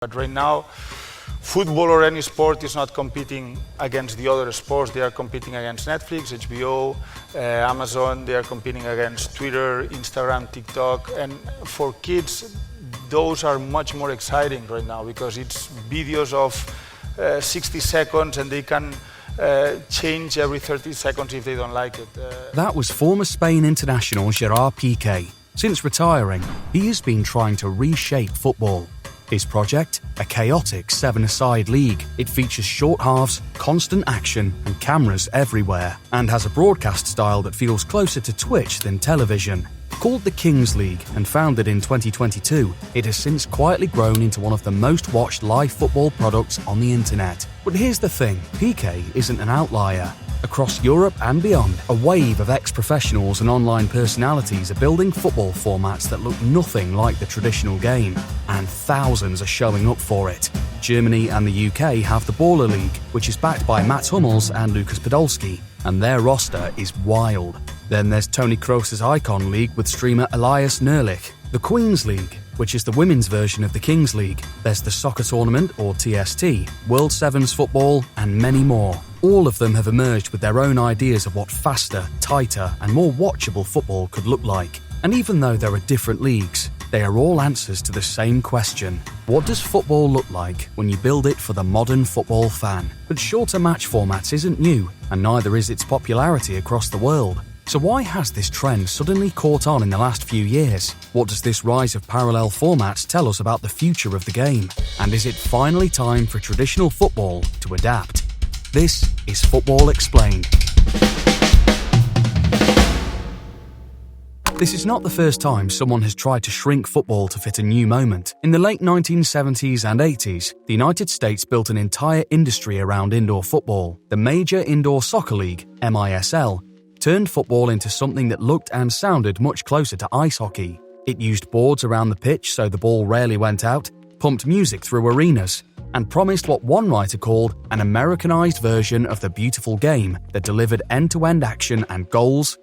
But right now, football or any sport is not competing against the other sports. They are competing against Netflix, HBO, Amazon. They are competing against Twitter, Instagram, TikTok. And for kids, those are much more exciting right now because it's videos of 60 seconds and they can change every 30 seconds if they don't like it. That was former Spain international Gerard Piqué. Since retiring, he has been trying to reshape football. His project, a chaotic seven-a-side league. It features short halves, constant action and cameras everywhere, and has a broadcast style that feels closer to Twitch than television. Called the Kings League and founded in 2022, it has since quietly grown into one of the most watched live football products on the internet. But here's the thing, Piqué isn't an outlier. Across Europe and beyond, a wave of ex-professionals and online personalities are building football formats that look nothing like the traditional game, and thousands are showing up for it. Germany and the UK have the Baller League, which is backed by Hummels and Lukas Podolski, and their roster is wild. Then there's Toni Kroos' Icon League with streamer Elias Nerlich, the Queen's League, which is the women's version of the Kings League. There's the Soccer Tournament, or TST, World Sevens Football, and many more. All of them have emerged with their own ideas of what faster, tighter, and more watchable football could look like. And even though there are different leagues, they are all answers to the same question. What does football look like when you build it for the modern football fan? But shorter match formats isn't new, and neither is its popularity across the world. So why has this trend suddenly caught on in the last few years? What does this rise of parallel formats tell us about the future of the game? And is it finally time for traditional football to adapt? This is Football Explained. This is not the first time someone has tried to shrink football to fit a new moment. In the late 1970s and 80s, the United States built an entire industry around indoor football. The Major Indoor Soccer League, MISL, turned football into something that looked and sounded much closer to ice hockey. It used boards around the pitch so the ball rarely went out, pumped music through arenas, and promised what one writer called an Americanized version of the beautiful game that delivered end-to-end action and goals,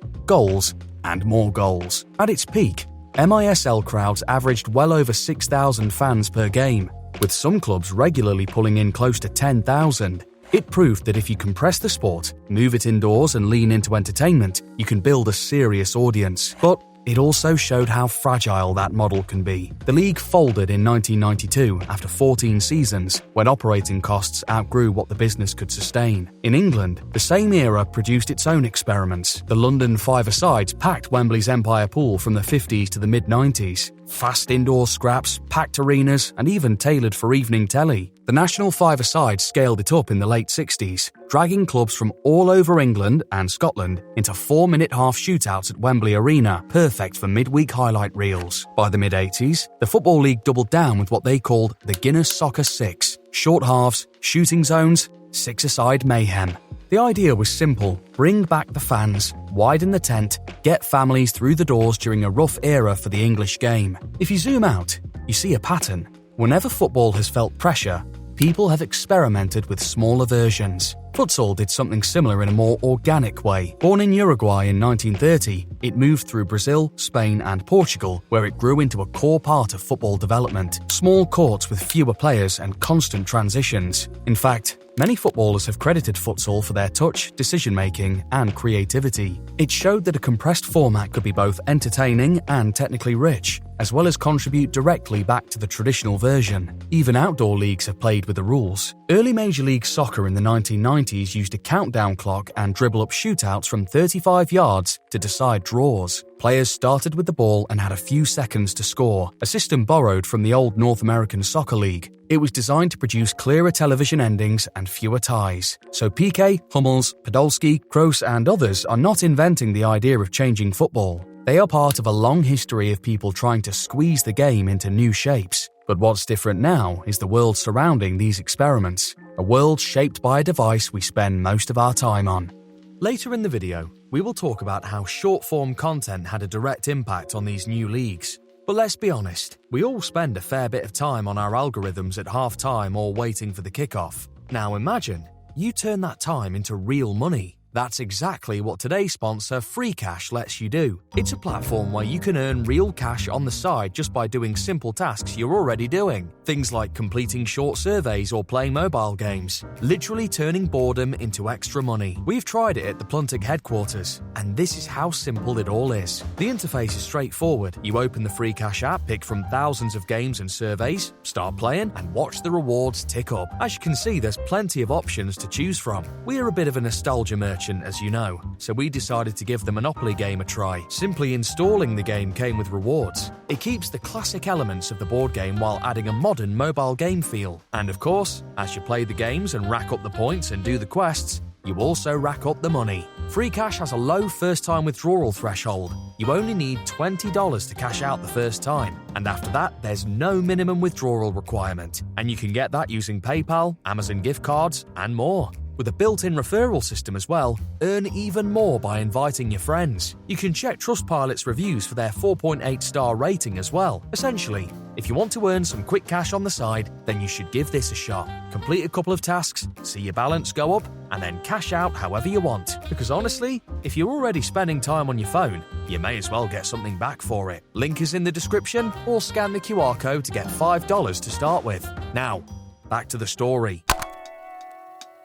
and more goals. At its peak, MISL crowds averaged well over 6,000 fans per game, with some clubs regularly pulling in close to 10,000. It proved that if you compress the sport, move it indoors and lean into entertainment, you can build a serious audience. But it also showed how fragile that model can be. The league folded in 1992 after 14 seasons, when operating costs outgrew what the business could sustain. In England, the same era produced its own experiments. The London five-a-sides packed Wembley's Empire Pool from the 50s to the mid-90s. Fast indoor scraps, packed arenas, and even tailored for evening telly. The National Five-a-side scaled it up in the late 60s, dragging clubs from all over England and Scotland into 4-minute half shootouts at Wembley Arena, perfect for midweek highlight reels. By the mid-80s, the Football League doubled down with what they called the Guinness Soccer Six: short halves, shooting zones, six-a-side mayhem. The idea was simple: bring back the fans, widen the tent, get families through the doors during a rough era for the English game. If you zoom out, you see a pattern. Whenever football has felt pressure, people have experimented with smaller versions. Futsal did something similar in a more organic way. Born in Uruguay in 1930, it moved through Brazil, Spain and Portugal, where it grew into a core part of football development. Small courts with fewer players and constant transitions. In fact, many footballers have credited futsal for their touch, decision-making and creativity. It showed that a compressed format could be both entertaining and technically rich, as well as contribute directly back to the traditional version. Even outdoor leagues have played with the rules. Early Major League Soccer in the 1990s used a countdown clock and dribble-up shootouts from 35 yards to decide draws. Players started with the ball and had a few seconds to score, a system borrowed from the old North American Soccer League. It was designed to produce clearer television endings and fewer ties. So Piqué, Hummels, Podolski, Kroos and others are not inventing the idea of changing football. They are part of a long history of people trying to squeeze the game into new shapes. But what's different now is the world surrounding these experiments, a world shaped by a device we spend most of our time on. Later in the video, we will talk about how short-form content had a direct impact on these new leagues. But let's be honest, we all spend a fair bit of time on our algorithms at half-time or waiting for the kickoff. Now imagine, you turn that time into real money. That's exactly what today's sponsor FreeCash lets you do. It's a platform where you can earn real cash on the side just by doing simple tasks you're already doing. Things like completing short surveys or playing mobile games. Literally turning boredom into extra money. We've tried it at the Pluntic headquarters, and this is how simple it all is. The interface is straightforward. You open the FreeCash app, pick from thousands of games and surveys, start playing, and watch the rewards tick up. As you can see, there's plenty of options to choose from. We are a bit of a nostalgia merchant, as you know, so we decided to give the Monopoly game a try. Simply installing the game came with rewards. It keeps the classic elements of the board game while adding a modern mobile game feel. And of course, as you play the games and rack up the points and do the quests, you also rack up the money. FreeCash has a low first-time withdrawal threshold. You only need $20 to cash out the first time. And after that, there's no minimum withdrawal requirement. And you can get that using PayPal, Amazon gift cards, and more. With a built-in referral system as well, earn even more by inviting your friends. You can check Trustpilot's reviews for their 4.8-star rating as well. Essentially, if you want to earn some quick cash on the side, then you should give this a shot. Complete a couple of tasks, see your balance go up, and then cash out however you want. Because honestly, if you're already spending time on your phone, you may as well get something back for it. Link is in the description, or scan the QR code to get $5 to start with. Now, back to the story.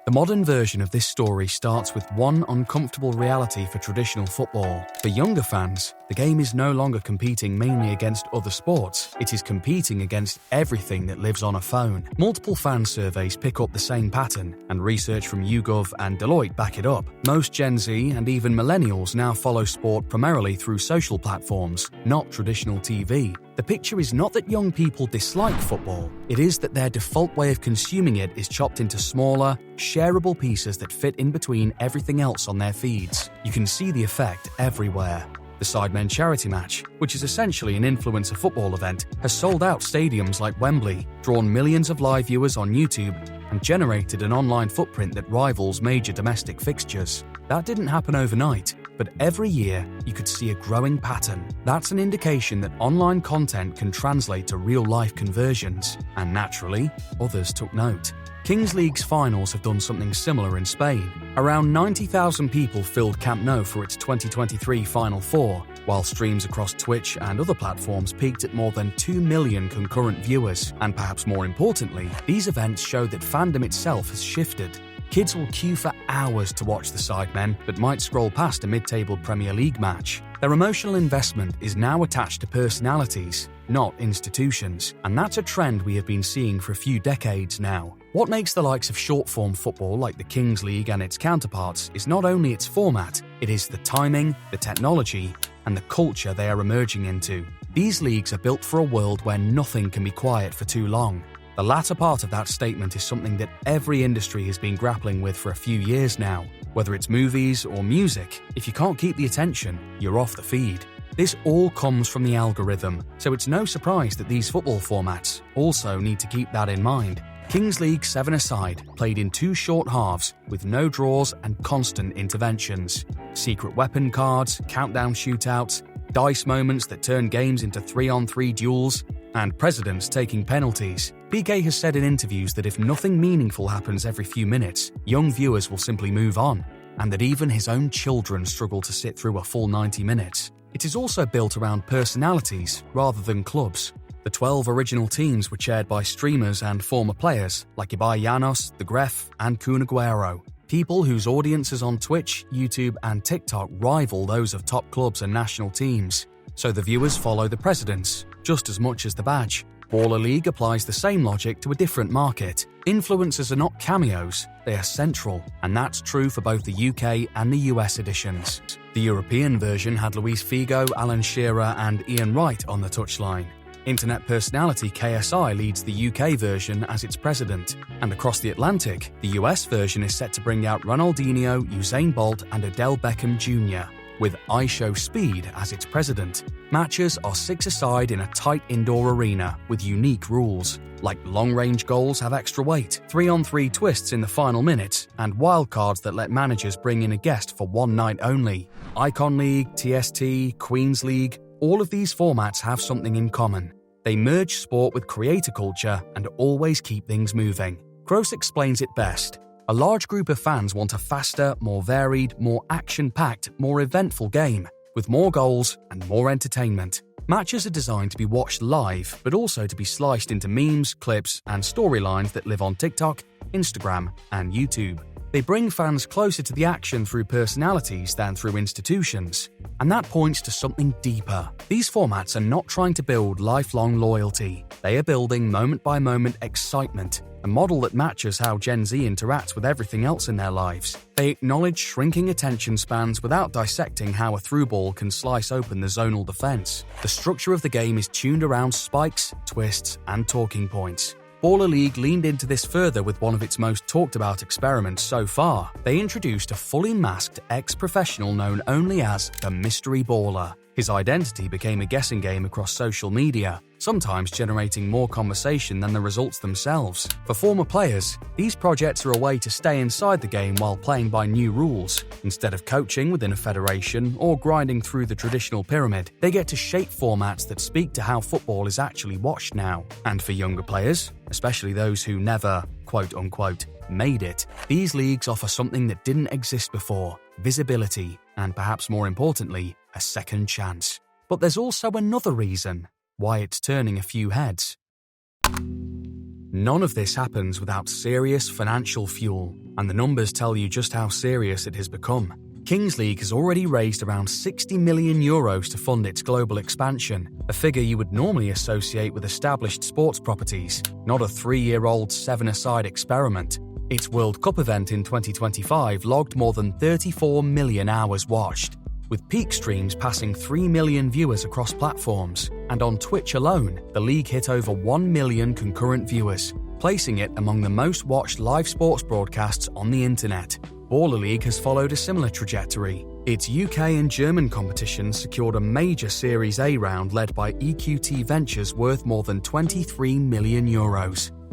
The modern version of this story starts with one uncomfortable reality for traditional football. For younger fans, the game is no longer competing mainly against other sports. It is competing against everything that lives on a phone. Multiple fan surveys pick up the same pattern, and research from YouGov and Deloitte back it up. Most Gen Z and even millennials now follow sport primarily through social platforms, not traditional TV. The picture is not that young people dislike football, it is that their default way of consuming it is chopped into smaller, shareable pieces that fit in between everything else on their feeds. You can see the effect everywhere. The Sidemen charity match, which is essentially an influencer football event, has sold out stadiums like Wembley, drawn millions of live viewers on YouTube, and generated an online footprint that rivals major domestic fixtures. That didn't happen overnight, but every year you could see a growing pattern. That's an indication that online content can translate to real-life conversions, and naturally, others took note. Kings League's finals have done something similar in Spain. Around 90,000 people filled Camp Nou for its 2023 Final Four, while streams across Twitch and other platforms peaked at more than 2 million concurrent viewers. And perhaps more importantly, these events show that fandom itself has shifted. Kids will queue for hours to watch the Sidemen, but might scroll past a mid-table Premier League match. Their emotional investment is now attached to personalities, not institutions, and that's a trend we have been seeing for a few decades now. What makes the likes of short-form football like the Kings League and its counterparts is not only its format, it is the timing, the technology, and the culture they are emerging into. These leagues are built for a world where nothing can be quiet for too long. The latter part of that statement is something that every industry has been grappling with for a few years now. Whether it's movies or music, if you can't keep the attention, you're off the feed. This all comes from the algorithm, so it's no surprise that these football formats also need to keep that in mind. Kings League 7-a-side played in 2 short halves with no draws and constant interventions. Secret weapon cards, countdown shootouts, dice moments that turn games into 3-on-3 duels, and presidents taking penalties. Piqué has said in interviews that if nothing meaningful happens every few minutes, young viewers will simply move on, and that even his own children struggle to sit through a full 90 minutes. It is also built around personalities rather than clubs. The 12 original teams were chaired by streamers and former players like Ibai, The Gref, and Kun Aguero. People whose audiences on Twitch, YouTube, and TikTok rival those of top clubs and national teams. So the viewers follow the presidents, just as much as the badge. Baller League applies the same logic to a different market. Influencers are not cameos, they are central, and that's true for both the UK and the US editions. The European version had Luis Figo, Alan Shearer, and Ian Wright on the touchline. Internet personality KSI leads the UK version as its president, and across the Atlantic, the US version is set to bring out Ronaldinho, Usain Bolt, and Odell Beckham Jr., with IShowSpeed as its president. Matches are 6-a-side in a tight indoor arena with unique rules, like long-range goals have extra weight, 3-on-3 twists in the final minute, and wildcards that let managers bring in a guest for one night only. Icon League, TST, Queens League, all of these formats have something in common. They merge sport with creator culture and always keep things moving. Kroos explains it best. A A large group of fans want a faster, more varied, more action-packed, more eventful game, with more goals and more entertainment. Matches are designed to be watched live, but also to be sliced into memes, clips, and storylines that live on TikTok, Instagram, and YouTube. They bring fans closer to the action through personalities than through institutions. And that points to something deeper. These formats are not trying to build lifelong loyalty. They are building moment-by-moment excitement, a model that matches how Gen Z interacts with everything else in their lives. They acknowledge shrinking attention spans without dissecting how a through ball can slice open the zonal defense. The structure of the game is tuned around spikes, twists, and talking points. Baller League leaned into this further with one of its most talked about experiments so far. They introduced a fully masked ex-professional known only as the Mystery Baller. His identity became a guessing game across social media, sometimes generating more conversation than the results themselves. For former players, these projects are a way to stay inside the game while playing by new rules. Instead of coaching within a federation or grinding through the traditional pyramid, they get to shape formats that speak to how football is actually watched now. And for younger players, especially those who never, quote-unquote, made it, these leagues offer something that didn't exist before: visibility, and perhaps more importantly, a second chance. But there's also another reason why it's turning a few heads. None of this happens without serious financial fuel, and the numbers tell you just how serious it has become. Kings League has already raised around €60 million to fund its global expansion, a figure you would normally associate with established sports properties, not a 3-year-old seven-a-side experiment. Its World Cup event in 2025 logged more than 34 million hours watched, with peak streams passing 3 million viewers across platforms, and on Twitch alone, the league hit over 1 million concurrent viewers, placing it among the most watched live sports broadcasts on the internet. Baller League has followed a similar trajectory. Its UK and German competition secured a major Series A round led by EQT Ventures worth more than €23 million,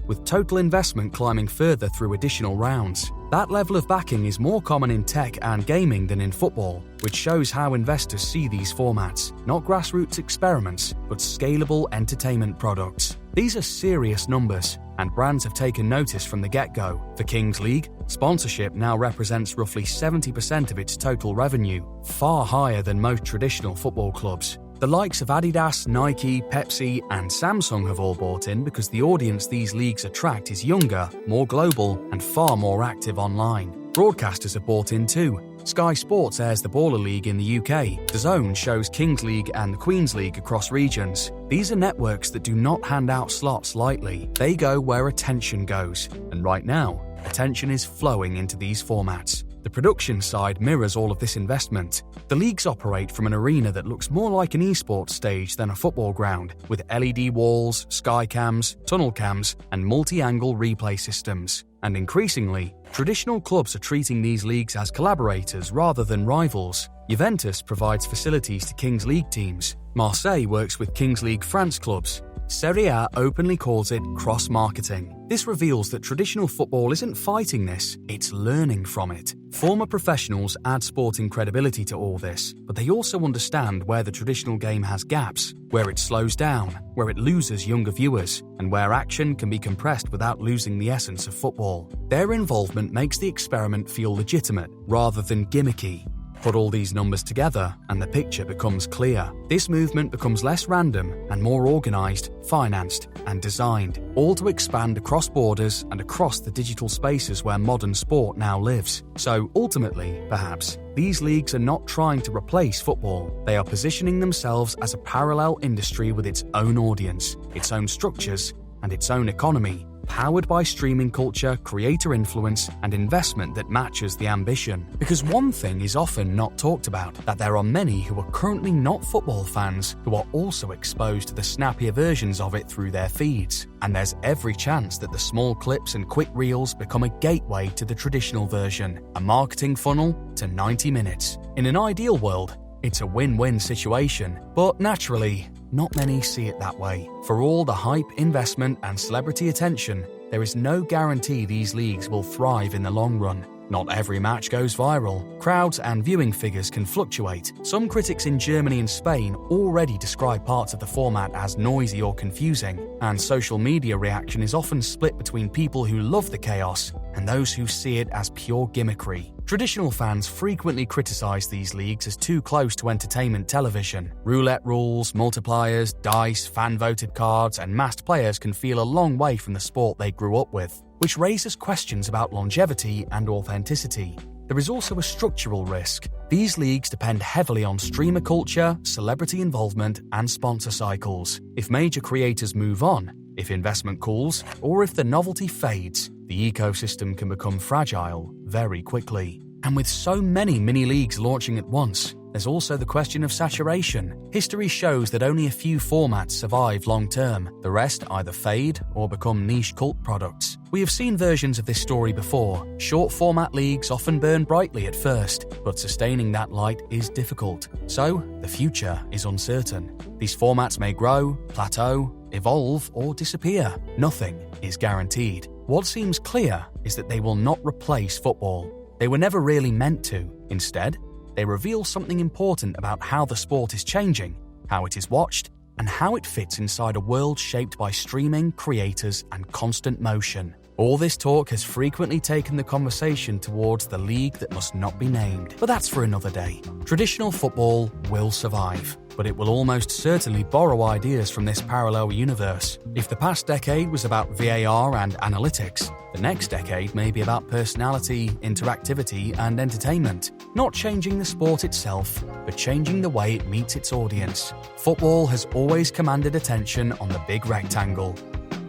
with total investment climbing further through additional rounds. That level of backing is more common in tech and gaming than in football, which shows how investors see these formats, not grassroots experiments, but scalable entertainment products. These are serious numbers, and brands have taken notice from the get-go. For Kings League, sponsorship now represents roughly 70% of its total revenue, far higher than most traditional football clubs. The likes of Adidas, Nike, Pepsi, and Samsung have all bought in because the audience these leagues attract is younger, more global, and far more active online. Broadcasters have bought in too. Sky Sports airs the Baller League in the UK. DAZN shows Kings League and the Queen's League across regions. These are networks that do not hand out slots lightly. They go where attention goes. And right now, attention is flowing into these formats. The production side mirrors all of this investment. The leagues operate from an arena that looks more like an esports stage than a football ground, with LED walls, sky cams, tunnel cams, and multi-angle replay systems. And increasingly, traditional clubs are treating these leagues as collaborators rather than rivals. Juventus provides facilities to Kings League teams. Marseille works with Kings League France clubs. Serie A openly calls it cross-marketing. This reveals that traditional football isn't fighting this, it's learning from it. Former professionals add sporting credibility to all this, but they also understand where the traditional game has gaps, where it slows down, where it loses younger viewers, and where action can be compressed without losing the essence of football. Their involvement makes the experiment feel legitimate rather than gimmicky. Put all these numbers together and the picture becomes clear. This movement becomes less random and more organised, financed, and designed, all to expand across borders and across the digital spaces where modern sport now lives. So ultimately, perhaps, these leagues are not trying to replace football. They are positioning themselves as a parallel industry with its own audience, its own structures, and its own economy, powered by streaming culture, creator influence, and investment that matches the ambition. Because one thing is often not talked about, that there are many who are currently not football fans who are also exposed to the snappier versions of it through their feeds. And there's every chance that the small clips and quick reels become a gateway to the traditional version, a marketing funnel to 90 minutes. In an ideal world, it's a win-win situation, but naturally, not many see it that way. For all the hype, investment, and celebrity attention, there is no guarantee these leagues will thrive in the long run. Not every match goes viral. Crowds and viewing figures can fluctuate. Some critics in Germany and Spain already describe parts of the format as noisy or confusing, and social media reaction is often split between people who love the chaos and those who see it as pure gimmickry. Traditional fans frequently criticize these leagues as too close to entertainment television. Roulette rules, multipliers, dice, fan-voted cards, and masked players can feel a long way from the sport they grew up with, which raises questions about longevity and authenticity. There is also a structural risk. These leagues depend heavily on streamer culture, celebrity involvement, and sponsor cycles. If major creators move on, if investment cools, or if the novelty fades, the ecosystem can become fragile very quickly. And with so many mini-leagues launching at once, there's also the question of saturation. History shows that only a few formats survive long-term. The rest either fade or become niche cult products. We have seen versions of this story before. Short-format leagues often burn brightly at first, but sustaining that light is difficult. So, the future is uncertain. These formats may grow, plateau, evolve, or disappear. Nothing is guaranteed. What seems clear is that they will not replace football. They were never really meant to. Instead, they reveal something important about how the sport is changing, how it is watched, and how it fits inside a world shaped by streaming, creators, and constant motion. All this talk has frequently taken the conversation towards the league that must not be named, but that's for another day. Traditional football will survive, but it will almost certainly borrow ideas from this parallel universe. If the past decade was about VAR and analytics, the next decade may be about personality, interactivity, and entertainment. Not changing the sport itself, but changing the way it meets its audience. Football has always commanded attention on the big rectangle.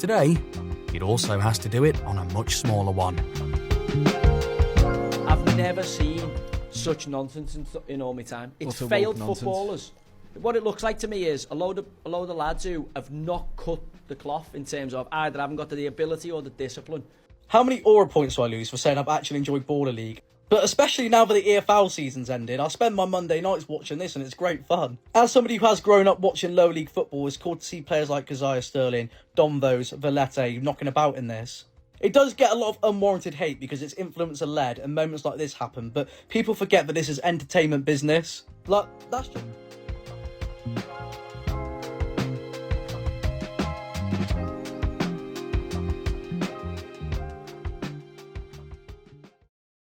Today, it also has to do it on a much smaller one. I've never seen such nonsense in all my time. It's failed footballers. What it looks like to me is a load of lads who have not cut the cloth in terms of either haven't got the ability or the discipline. How many aura points do I lose for saying I've actually enjoyed Baller League? But especially now that the EFL season's ended, I spend my Monday nights watching this and it's great fun. As somebody who has grown up watching lower league football, it's cool to see players like Keziah Sterling, Domvos, Vallette knocking about in this. It does get a lot of unwarranted hate because it's influencer-led and moments like this happen, but people forget that this is entertainment business. Like, that's just...